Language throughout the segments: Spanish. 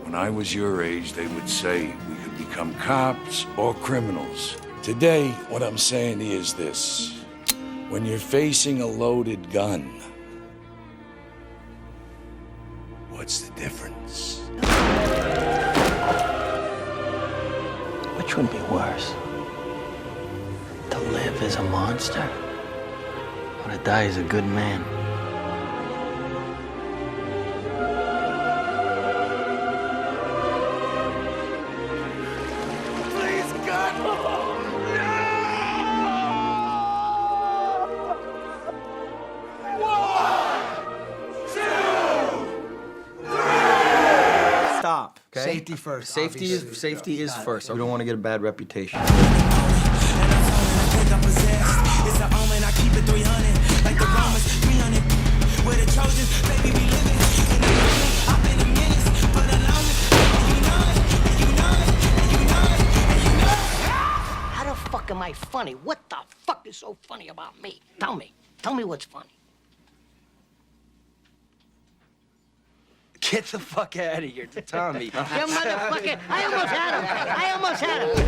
When I was your age, they would say we could become cops or criminals. Today, what I'm saying is this. When you're facing a loaded gun, what's the difference? Which would be worse? To live as a monster, or to die as a good man? Please, God! Stop. Okay? Safety first. Safety is first. We don't want to get a bad reputation. How the fuck am I funny? What the fuck is so funny about me? Tell me. Tell me what's funny. Get the fuck out of here, Tommy. You motherfucker! I almost had him! I almost had him!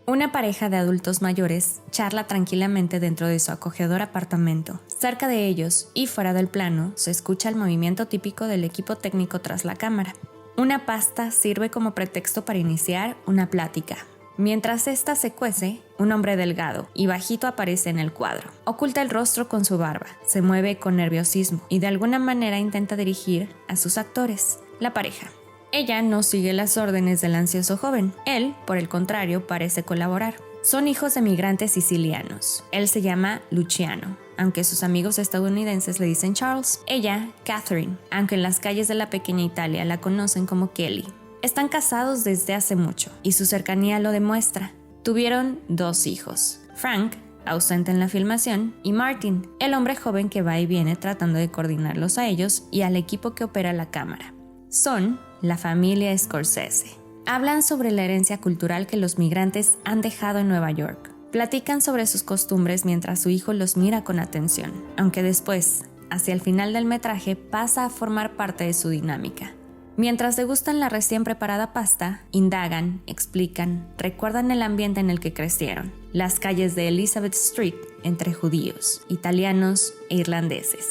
Una pareja de adultos mayores charla tranquilamente dentro de su acogedor apartamento. Cerca de ellos y fuera del plano se escucha el movimiento típico del equipo técnico tras la cámara. Una pasta sirve como pretexto para iniciar una plática. Mientras esta se cuece, un hombre delgado y bajito aparece en el cuadro. Oculta el rostro con su barba, se mueve con nerviosismo y de alguna manera intenta dirigir a sus actores, la pareja. Ella no sigue las órdenes del ansioso joven. Él, por el contrario, parece colaborar. Son hijos de migrantes sicilianos. Él se llama Luciano, aunque sus amigos estadounidenses le dicen Charles. Ella, Catherine, aunque en las calles de la pequeña Italia la conocen como Kelly. Están casados desde hace mucho y su cercanía lo demuestra. Tuvieron 2 hijos, Frank, ausente en la filmación, y Martin, el hombre joven que va y viene tratando de coordinarlos a ellos y al equipo que opera la cámara. Son la familia Scorsese. Hablan sobre la herencia cultural que los migrantes han dejado en Nueva York. Platican sobre sus costumbres mientras su hijo los mira con atención, aunque después, hacia el final del metraje, pasa a formar parte de su dinámica. Mientras degustan la recién preparada pasta, indagan, explican, recuerdan el ambiente en el que crecieron, las calles de Elizabeth Street entre judíos, italianos e irlandeses,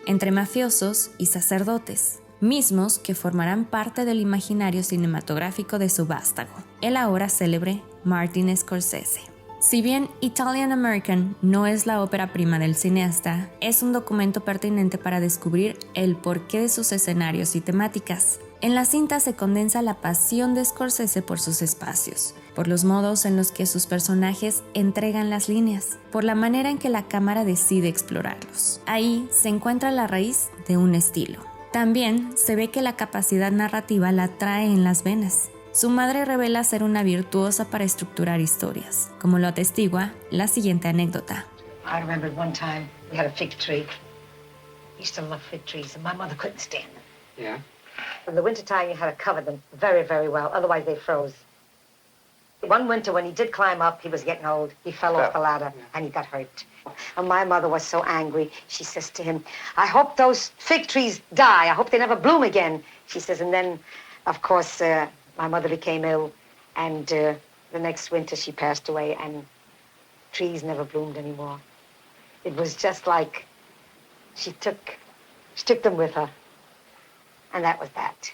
entre mafiosos y sacerdotes, mismos que formarán parte del imaginario cinematográfico de su vástago, el ahora célebre Martin Scorsese. Si bien Italian American no es la ópera prima del cineasta, es un documento pertinente para descubrir el porqué de sus escenarios y temáticas. En la cinta se condensa la pasión de Scorsese por sus espacios, por los modos en los que sus personajes entregan las líneas, por la manera en que la cámara decide explorarlos. Ahí se encuentra la raíz de un estilo. También se ve que la capacidad narrativa la trae en las venas. Su madre revela ser una virtuosa para estructurar historias, como lo atestigua la siguiente anécdota. I remember one time we had a fig tree. I used to love fig trees, and my mother couldn't stand them. Yeah? In the wintertime, you had to cover them very, very well, otherwise they froze. One winter, when he did climb up, he was getting old. He fell off the ladder, and he got hurt. And my mother was so angry. She says to him, I hope those fig trees die. I hope they never bloom again. She says, and then, of course, my mother became ill, and the next winter she passed away, and trees never bloomed anymore. It was just like she took them with her, and that was that.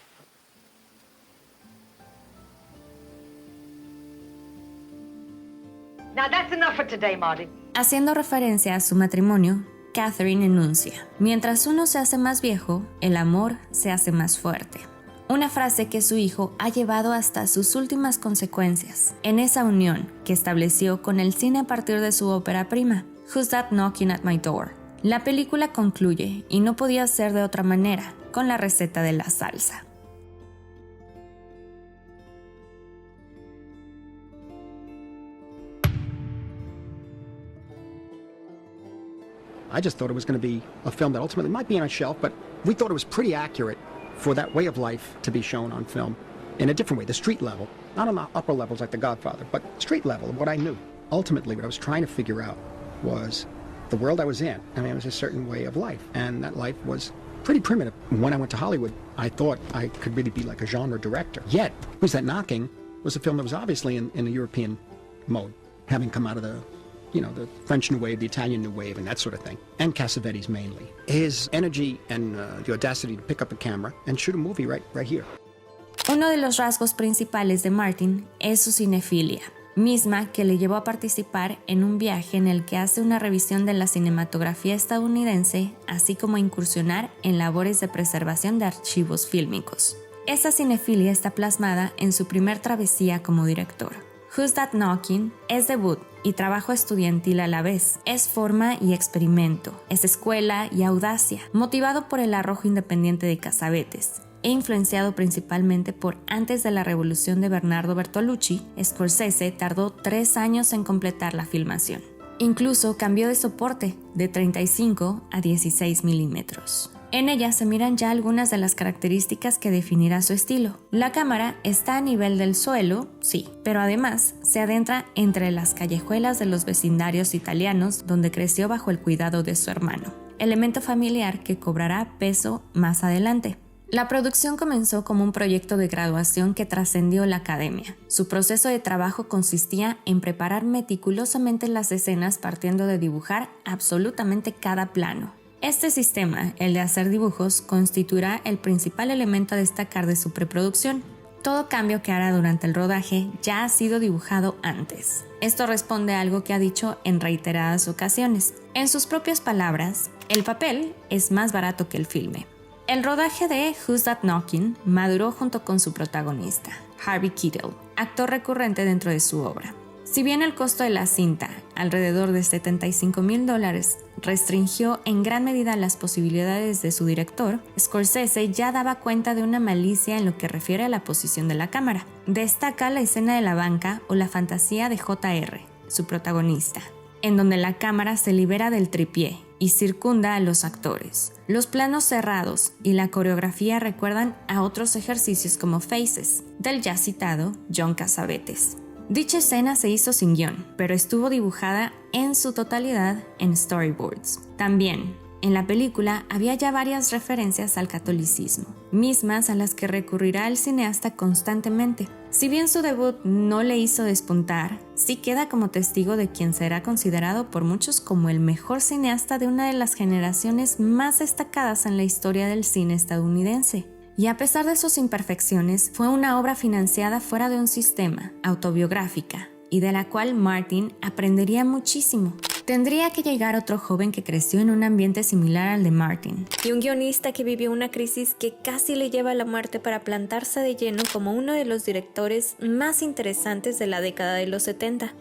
Now that's enough for today, Marty. Haciendo referencia a su matrimonio, Catherine enuncia: mientras uno se hace más viejo, el amor se hace más fuerte. Una frase que su hijo ha llevado hasta sus últimas consecuencias, en esa unión que estableció con el cine a partir de su ópera prima, Who's That Knocking at My Door? La película concluye, y no podía ser de otra manera, con la receta de la salsa. I just thought it was going to be a film that ultimately might be on a shelf, but we thought it was pretty accurate for that way of life to be shown on film in a different way, the street level, not on the upper levels like The Godfather, but street level, what I knew. Ultimately, what I was trying to figure out was the world I was in. I mean, it was a certain way of life, and that life was pretty primitive. When I went to Hollywood, I thought I could really be like a genre director. Yet, Who's That Knocking was a film that was obviously in a European mode, having come out of the French New Wave, the Italian New Wave, and that sort of thing, and Cassavetes mainly. His energy and the audacity to pick up a camera and shoot a movie right here. Uno de los rasgos principales de Martin es su cinefilia, misma que le llevó a participar en un viaje en el que hace una revisión de la cinematografía estadounidense, así como incursionar en labores de preservación de archivos fílmicos. Esa cinefilia está plasmada en su primer travesía como director. Who's That Knocking es debut y trabajo estudiantil a la vez. Es forma y experimento, es escuela y audacia, motivado por el arrojo independiente de Cassavetes e influenciado principalmente por Antes de la Revolución de Bernardo Bertolucci. Scorsese tardó 3 años en completar la filmación. Incluso cambió de soporte de 35 a 16 milímetros. En ella se miran ya algunas de las características que definirá su estilo. La cámara está a nivel del suelo, sí, pero además se adentra entre las callejuelas de los vecindarios italianos donde creció bajo el cuidado de su hermano, elemento familiar que cobrará peso más adelante. La producción comenzó como un proyecto de graduación que trascendió la academia. Su proceso de trabajo consistía en preparar meticulosamente las escenas partiendo de dibujar absolutamente cada plano. Este sistema, el de hacer dibujos, constituirá el principal elemento a destacar de su preproducción. Todo cambio que hará durante el rodaje ya ha sido dibujado antes. Esto responde a algo que ha dicho en reiteradas ocasiones. En sus propias palabras, el papel es más barato que el filme. El rodaje de Who's That Knocking maduró junto con su protagonista, Harvey Keitel, actor recurrente dentro de su obra. Si bien el costo de la cinta, alrededor de $75,000, restringió en gran medida las posibilidades de su director, Scorsese ya daba cuenta de una malicia en lo que refiere a la posición de la cámara. Destaca la escena de la banca o la fantasía de J.R., su protagonista, en donde la cámara se libera del tripié y circunda a los actores. Los planos cerrados y la coreografía recuerdan a otros ejercicios como Faces, del ya citado John Cassavetes. Dicha escena se hizo sin guión, pero estuvo dibujada en su totalidad en storyboards. También, en la película había ya varias referencias al catolicismo, mismas a las que recurrirá el cineasta constantemente. Si bien su debut no le hizo despuntar, sí queda como testigo de quien será considerado por muchos como el mejor cineasta de una de las generaciones más destacadas en la historia del cine estadounidense. Y a pesar de sus imperfecciones, fue una obra financiada fuera de un sistema, autobiográfica, y de la cual Martin aprendería muchísimo. Tendría que llegar otro joven que creció en un ambiente similar al de Martin, y un guionista que vivió una crisis que casi le lleva a la muerte para plantarse de lleno como uno de los directores más interesantes de la década de los 70.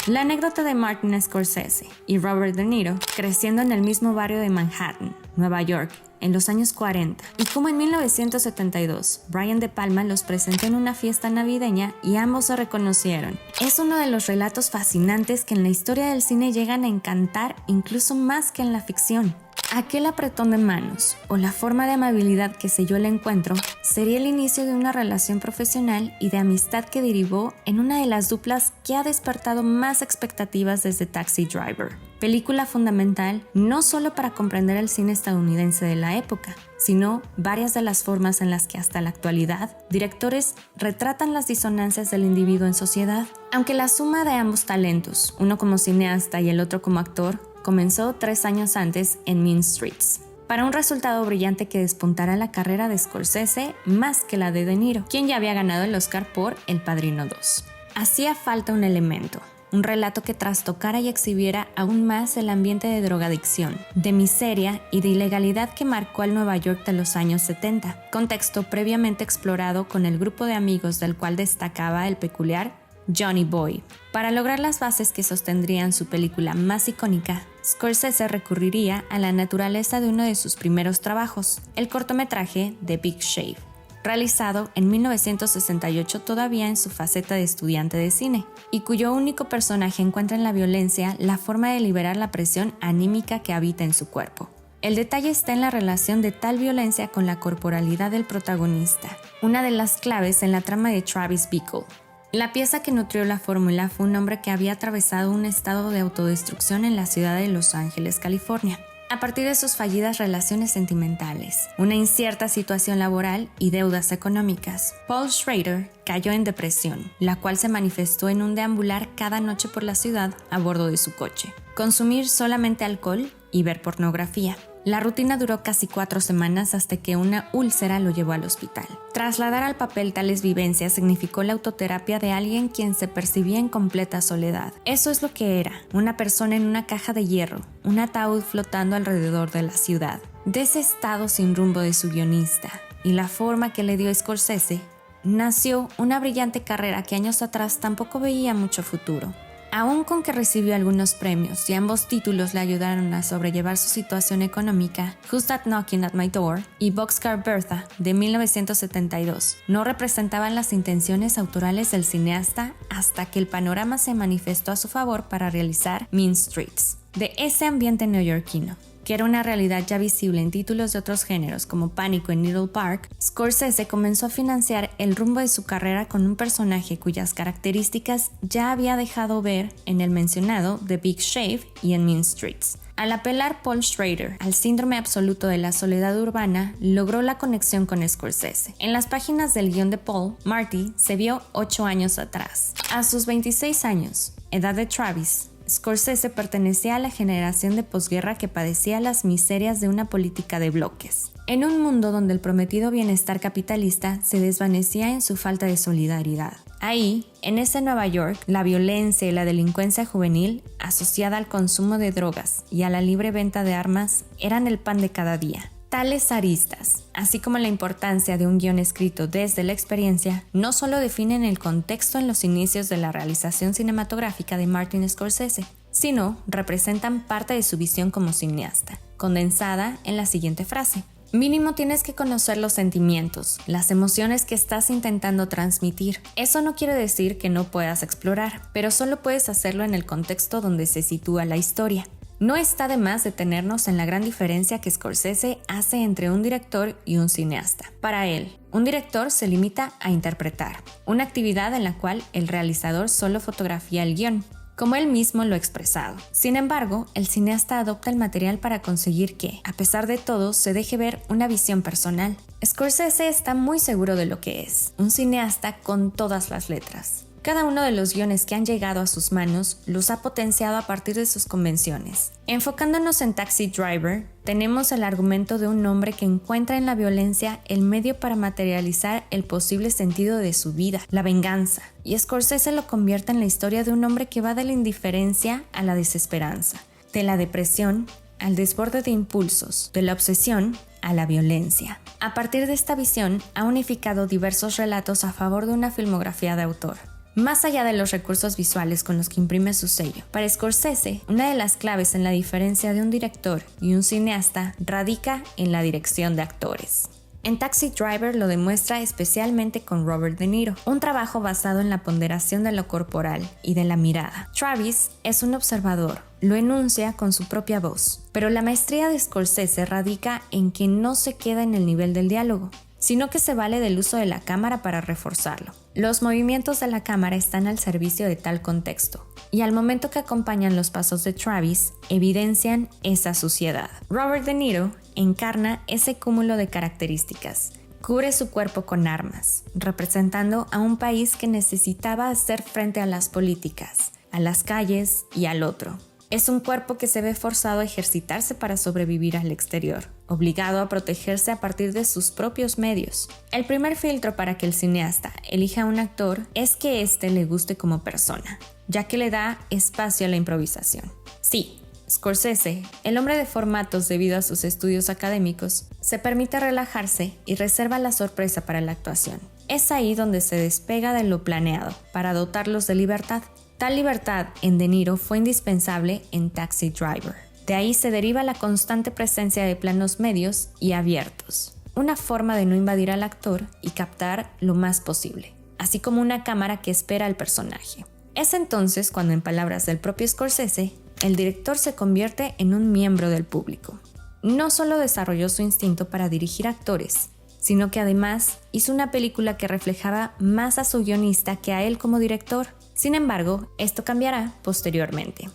La anécdota de Martin Scorsese y Robert De Niro creciendo en el mismo barrio de Manhattan, Nueva York, en los años 40, y como en 1972 Brian De Palma los presentó en una fiesta navideña y ambos se reconocieron. Es uno de los relatos fascinantes que en la historia del cine llegan a encantar incluso más que en la ficción. Aquel apretón de manos o la forma de amabilidad que selló el encuentro sería el inicio de una relación profesional y de amistad que derivó en una de las duplas que ha despertado más expectativas desde Taxi Driver, película fundamental no solo para comprender el cine estadounidense de la época, sino varias de las formas en las que hasta la actualidad directores retratan las disonancias del individuo en sociedad. Aunque la suma de ambos talentos, uno como cineasta y el otro como actor, comenzó 3 años antes en Mean Streets, para un resultado brillante que despuntará la carrera de Scorsese más que la de De Niro, quien ya había ganado el Oscar por El Padrino 2. Hacía falta un elemento, un relato que trastocara y exhibiera aún más el ambiente de drogadicción, de miseria y de ilegalidad que marcó al Nueva York de los años 70, contexto previamente explorado con el grupo de amigos del cual destacaba el peculiar Johnny Boy. Para lograr las bases que sostendrían su película más icónica, Scorsese recurriría a la naturaleza de uno de sus primeros trabajos, el cortometraje The Big Shave, realizado en 1968 todavía en su faceta de estudiante de cine, y cuyo único personaje encuentra en la violencia la forma de liberar la presión anímica que habita en su cuerpo. El detalle está en la relación de tal violencia con la corporalidad del protagonista, una de las claves en la trama de Travis Bickle. La pieza que nutrió la fórmula fue un hombre que había atravesado un estado de autodestrucción en la ciudad de Los Ángeles, California, a partir de sus fallidas relaciones sentimentales, una incierta situación laboral y deudas económicas. Paul Schrader cayó en depresión, la cual se manifestó en un deambular cada noche por la ciudad a bordo de su coche, consumir solamente alcohol y ver pornografía. La rutina duró casi 4 semanas hasta que una úlcera lo llevó al hospital. Trasladar al papel tales vivencias significó la autoterapia de alguien quien se percibía en completa soledad. Eso es lo que era, una persona en una caja de hierro, un ataúd flotando alrededor de la ciudad. De ese estado sin rumbo de su guionista y la forma que le dio Scorsese, nació una brillante carrera que años atrás tampoco veía mucho futuro. Aun con que recibió algunos premios y ambos títulos le ayudaron a sobrellevar su situación económica, Who's That Knocking at My Door y Boxcar Bertha de 1972 no representaban las intenciones autorales del cineasta hasta que el panorama se manifestó a su favor para realizar Mean Streets. De ese ambiente neoyorquino, que era una realidad ya visible en títulos de otros géneros como Pánico en Needle Park, Scorsese comenzó a financiar el rumbo de su carrera con un personaje cuyas características ya había dejado ver en el mencionado The Big Shave y en Mean Streets. Al apelar Paul Schrader al síndrome absoluto de la soledad urbana, logró la conexión con Scorsese. En las páginas del guión de Paul, Marty se vio 8 años atrás. A sus 26 años, edad de Travis, Scorsese pertenecía a la generación de posguerra que padecía las miserias de una política de bloques. En un mundo donde el prometido bienestar capitalista se desvanecía en su falta de solidaridad. Ahí, en ese Nueva York, la violencia y la delincuencia juvenil, asociada al consumo de drogas y a la libre venta de armas, eran el pan de cada día. Tales aristas, así como la importancia de un guión escrito desde la experiencia, no solo definen el contexto en los inicios de la realización cinematográfica de Martin Scorsese, sino representan parte de su visión como cineasta, condensada en la siguiente frase. Mínimo tienes que conocer los sentimientos, las emociones que estás intentando transmitir. Eso no quiere decir que no puedas explorar, pero solo puedes hacerlo en el contexto donde se sitúa la historia. No está de más detenernos en la gran diferencia que Scorsese hace entre un director y un cineasta. Para él, un director se limita a interpretar, una actividad en la cual el realizador solo fotografía el guión, como él mismo lo ha expresado. Sin embargo, el cineasta adopta el material para conseguir que, a pesar de todo, se deje ver una visión personal. Scorsese está muy seguro de lo que es, un cineasta con todas las letras. Cada uno de los guiones que han llegado a sus manos los ha potenciado a partir de sus convenciones. Enfocándonos en Taxi Driver, tenemos el argumento de un hombre que encuentra en la violencia el medio para materializar el posible sentido de su vida, la venganza, y Scorsese lo convierte en la historia de un hombre que va de la indiferencia a la desesperanza, de la depresión al desborde de impulsos, de la obsesión a la violencia. A partir de esta visión, ha unificado diversos relatos a favor de una filmografía de autor. Más allá de los recursos visuales con los que imprime su sello, para Scorsese, una de las claves en la diferencia de un director y un cineasta radica en la dirección de actores. En Taxi Driver lo demuestra especialmente con Robert De Niro, un trabajo basado en la ponderación de lo corporal y de la mirada. Travis es un observador, lo enuncia con su propia voz, pero la maestría de Scorsese radica en que no se queda en el nivel del diálogo, sino que se vale del uso de la cámara para reforzarlo. Los movimientos de la cámara están al servicio de tal contexto, y al momento que acompañan los pasos de Travis, evidencian esa suciedad. Robert De Niro encarna ese cúmulo de características. Cubre su cuerpo con armas, representando a un país que necesitaba hacer frente a las políticas, a las calles y al otro. Es un cuerpo que se ve forzado a ejercitarse para sobrevivir al exterior, obligado a protegerse a partir de sus propios medios. El primer filtro para que el cineasta elija a un actor es que éste le guste como persona, ya que le da espacio a la improvisación. Sí, Scorsese, el hombre de formatos debido a sus estudios académicos, se permite relajarse y reserva la sorpresa para la actuación. Es ahí donde se despega de lo planeado, para dotarlos de libertad. Tal libertad en De Niro fue indispensable en Taxi Driver. De ahí se deriva la constante presencia de planos medios y abiertos, una forma de no invadir al actor y captar lo más posible, así como una cámara que espera al personaje. Es entonces cuando, en palabras del propio Scorsese, el director se convierte en un miembro del público. No solo desarrolló su instinto para dirigir actores, sino que además hizo una película que reflejaba más a su guionista que a él como director. Sin embargo, esto cambiará posteriormente.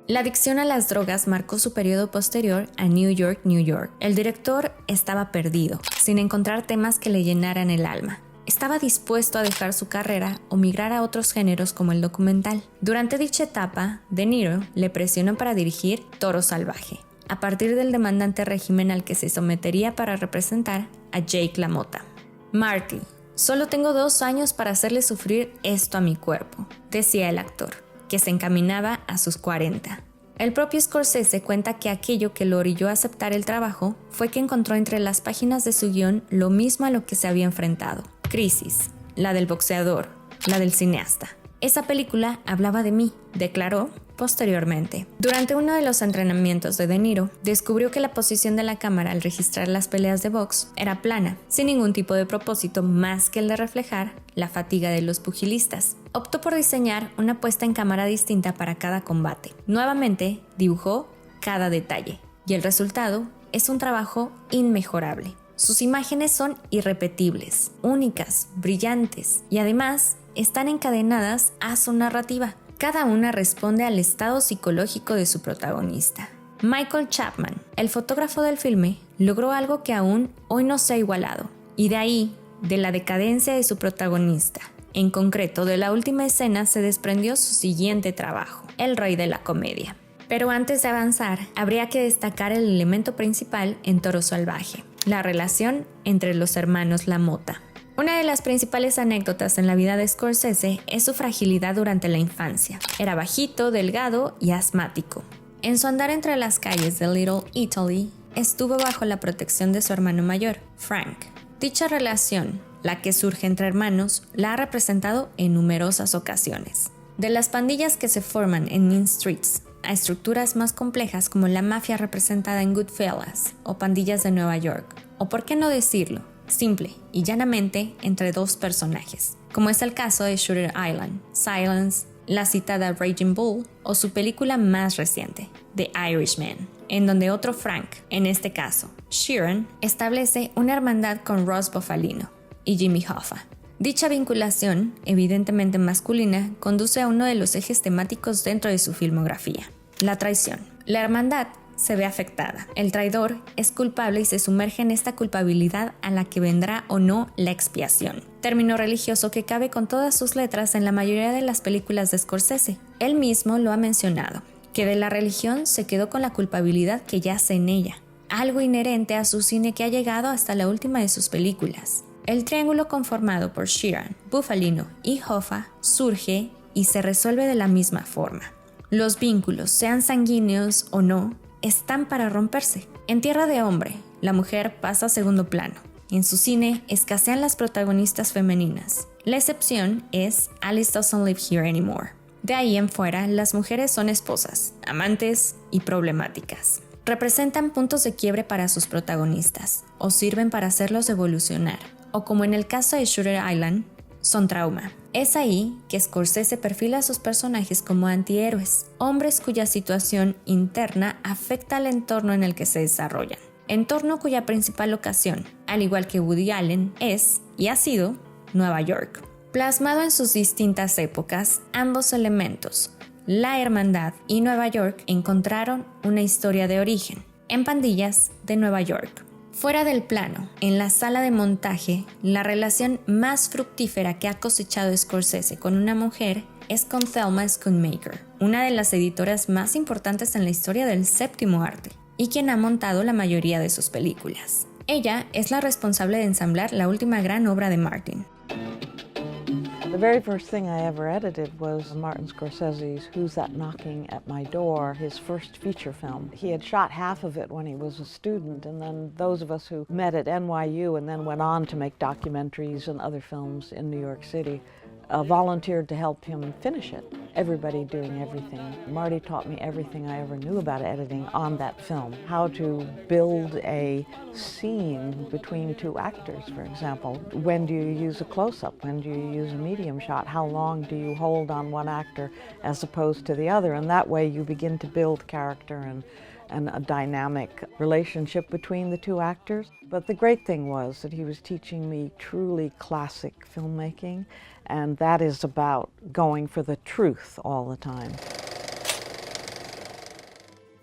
La adicción a las drogas marcó su periodo posterior a New York, New York. El director estaba perdido, sin encontrar temas que le llenaran el alma. Estaba dispuesto a dejar su carrera o migrar a otros géneros como el documental. Durante dicha etapa, De Niro le presionó para dirigir Toro Salvaje, a partir del demandante régimen al que se sometería para representar a Jake LaMotta. Marty, solo tengo 2 años para hacerle sufrir esto a mi cuerpo, decía el actor, que se encaminaba a sus 40. El propio Scorsese cuenta que aquello que lo orilló a aceptar el trabajo fue que encontró entre las páginas de su guión lo mismo a lo que se había enfrentado. Crisis, la del boxeador, la del cineasta. Esa película hablaba de mí, declaró posteriormente. Durante uno de los entrenamientos de De Niro, descubrió que la posición de la cámara al registrar las peleas de box era plana, sin ningún tipo de propósito más que el de reflejar la fatiga de los pugilistas. Optó por diseñar una puesta en cámara distinta para cada combate. Nuevamente, dibujó cada detalle, y el resultado es un trabajo inmejorable. Sus imágenes son irrepetibles, únicas, brillantes, y además están encadenadas a su narrativa. Cada una responde al estado psicológico de su protagonista. Michael Chapman, el fotógrafo del filme, logró algo que aún hoy no se ha igualado, y de ahí, de la decadencia de su protagonista. En concreto, de la última escena se desprendió su siguiente trabajo, El Rey de la Comedia. Pero antes de avanzar, habría que destacar el elemento principal en Toro Salvaje, la relación entre los hermanos LaMotta. Una de las principales anécdotas en la vida de Scorsese es su fragilidad durante la infancia. Era bajito, delgado y asmático. En su andar entre las calles de Little Italy, estuvo bajo la protección de su hermano mayor, Frank. Dicha relación, la que surge entre hermanos, la ha representado en numerosas ocasiones. De las pandillas que se forman en Mean Streets a estructuras más complejas como la mafia representada en Goodfellas o pandillas de Nueva York, o por qué no decirlo, simple y llanamente entre 2 personajes, como es el caso de Shooter Island, Silence, la citada Raging Bull o su película más reciente, The Irishman, en donde otro Frank, en este caso Sheeran, establece una hermandad con Ross Bufalino y Jimmy Hoffa. Dicha vinculación, evidentemente masculina, conduce a uno de los ejes temáticos dentro de su filmografía, la traición. La hermandad se ve afectada. El traidor es culpable y se sumerge en esta culpabilidad a la que vendrá o no la expiación. Término religioso que cabe con todas sus letras en la mayoría de las películas de Scorsese. Él mismo lo ha mencionado, que de la religión se quedó con la culpabilidad que yace en ella, algo inherente a su cine que ha llegado hasta la última de sus películas. El triángulo conformado por Sheeran, Bufalino y Hoffa surge y se resuelve de la misma forma. Los vínculos, sean sanguíneos o no, están para romperse. En Tierra de Hombre, la mujer pasa a segundo plano. En su cine escasean las protagonistas femeninas. La excepción es Alice Doesn't Live Here Anymore. De ahí en fuera, las mujeres son esposas, amantes y problemáticas. Representan puntos de quiebre para sus protagonistas, o sirven para hacerlos evolucionar, o como en el caso de Shooter Island, son trauma. Es ahí que Scorsese perfila a sus personajes como antihéroes, hombres cuya situación interna afecta al entorno en el que se desarrollan, entorno cuya principal ocasión, al igual que Woody Allen, es y ha sido Nueva York. Plasmado en sus distintas épocas, ambos elementos, la hermandad y Nueva York, encontraron una historia de origen, en Pandillas de Nueva York. Fuera del plano, en la sala de montaje, la relación más fructífera que ha cosechado Scorsese con una mujer es con Thelma Schoonmaker, una de las editoras más importantes en la historia del séptimo arte, y quien ha montado la mayoría de sus películas. Ella es la responsable de ensamblar la última gran obra de Martin. The very first thing I ever edited was Martin Scorsese's Who's That Knocking at My Door, his first feature film. He had shot half of it when he was a student, and then those of us who met at NYU and then went on to make documentaries and other films in New York City volunteered to help him finish it. Everybody doing everything. Marty taught me everything I ever knew about editing on that film. How to build a scene between two actors, for example. When do you use a close-up? When do you use a medium shot? How long do you hold on one actor as opposed to the other? And that way you begin to build character and a dynamic relationship between the two actors. But the great thing was that he was teaching me truly classic filmmaking, and that is about going for the truth all the time.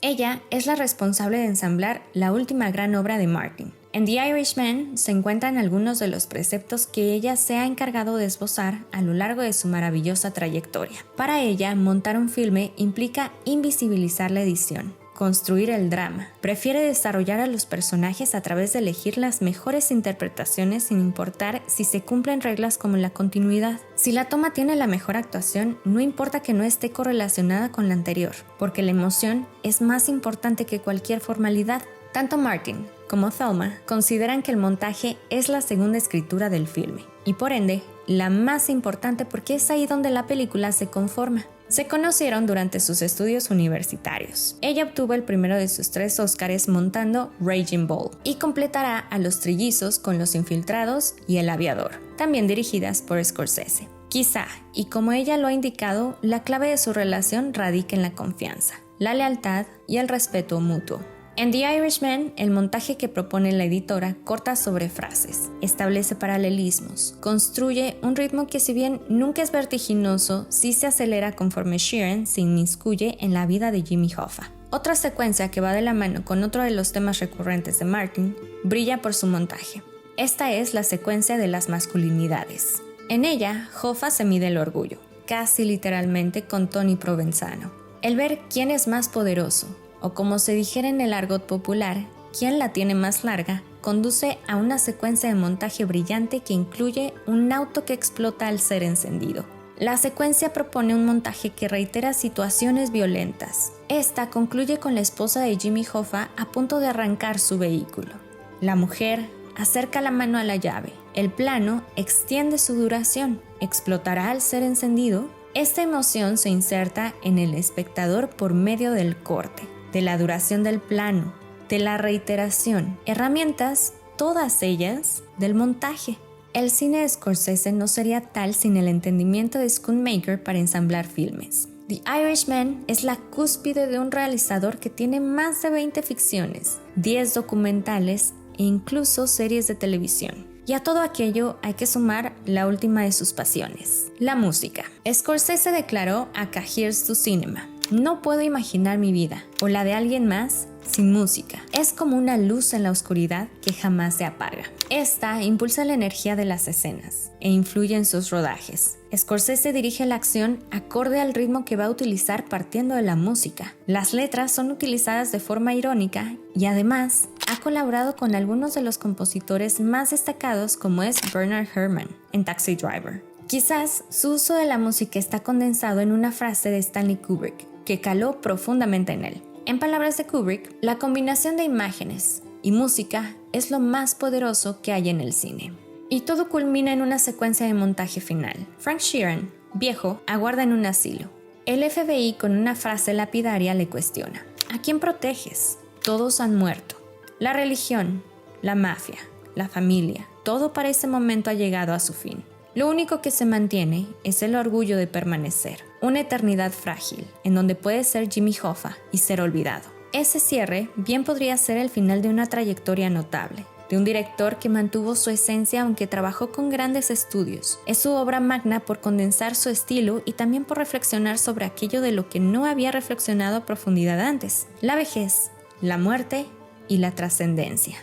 Ella es la responsable de ensamblar la última gran obra de Martin. En The Irishman se encuentran algunos de los preceptos que ella se ha encargado de esbozar a lo largo de su maravillosa trayectoria. Para ella, montar un filme implica invisibilizar la edición, construir el drama. Prefiere desarrollar a los personajes a través de elegir las mejores interpretaciones sin importar si se cumplen reglas como la continuidad. Si la toma tiene la mejor actuación, no importa que no esté correlacionada con la anterior, porque la emoción es más importante que cualquier formalidad. Tanto Martin como Thelma consideran que el montaje es la segunda escritura del filme, y por ende, la más importante porque es ahí donde la película se conforma. Se conocieron durante sus estudios universitarios. Ella obtuvo el primero de sus 3 Óscares montando Raging Bull y completará a Los Trillizos con Los Infiltrados y El Aviador, también dirigidas por Scorsese. Quizá, y como ella lo ha indicado, la clave de su relación radica en la confianza, la lealtad y el respeto mutuo. En The Irishman, el montaje que propone la editora corta sobre frases, establece paralelismos, construye un ritmo que si bien nunca es vertiginoso, sí se acelera conforme Sheeran se inmiscuye en la vida de Jimmy Hoffa. Otra secuencia que va de la mano con otro de los temas recurrentes de Martin brilla por su montaje. Esta es la secuencia de las masculinidades. En ella, Hoffa se mide el orgullo, casi literalmente con Tony Provenzano. El ver quién es más poderoso, o como se dijera en el argot popular, quién la tiene más larga, conduce a una secuencia de montaje brillante que incluye un auto que explota al ser encendido. La secuencia propone un montaje que reitera situaciones violentas. Esta concluye con la esposa de Jimmy Hoffa a punto de arrancar su vehículo. La mujer acerca la mano a la llave. El plano extiende su duración. ¿Explotará al ser encendido? Esta emoción se inserta en el espectador por medio del corte, de la duración del plano, de la reiteración, herramientas, todas ellas, del montaje. El cine de Scorsese no sería tal sin el entendimiento de Schoonmaker para ensamblar filmes. The Irishman es la cúspide de un realizador que tiene más de 20 ficciones, 10 documentales e incluso series de televisión. Y a todo aquello hay que sumar la última de sus pasiones, la música. Scorsese declaró acá Here's to Cinema: no puedo imaginar mi vida, o la de alguien más, sin música. Es como una luz en la oscuridad que jamás se apaga. Esta impulsa la energía de las escenas e influye en sus rodajes. Scorsese dirige la acción acorde al ritmo que va a utilizar partiendo de la música. Las letras son utilizadas de forma irónica y además ha colaborado con algunos de los compositores más destacados como es Bernard Herrmann en Taxi Driver. Quizás su uso de la música está condensado en una frase de Stanley Kubrick que caló profundamente en él. En palabras de Kubrick, la combinación de imágenes y música es lo más poderoso que hay en el cine. Y todo culmina en una secuencia de montaje final. Frank Sheeran, viejo, aguarda en un asilo. El FBI con una frase lapidaria le cuestiona: ¿a quién proteges? Todos han muerto. La religión, la mafia, la familia, todo para ese momento ha llegado a su fin. Lo único que se mantiene es el orgullo de permanecer, una eternidad frágil, en donde puede ser Jimmy Hoffa y ser olvidado. Ese cierre bien podría ser el final de una trayectoria notable, de un director que mantuvo su esencia aunque trabajó con grandes estudios. Es su obra magna por condensar su estilo y también por reflexionar sobre aquello de lo que no había reflexionado a profundidad antes: la vejez, la muerte y la trascendencia.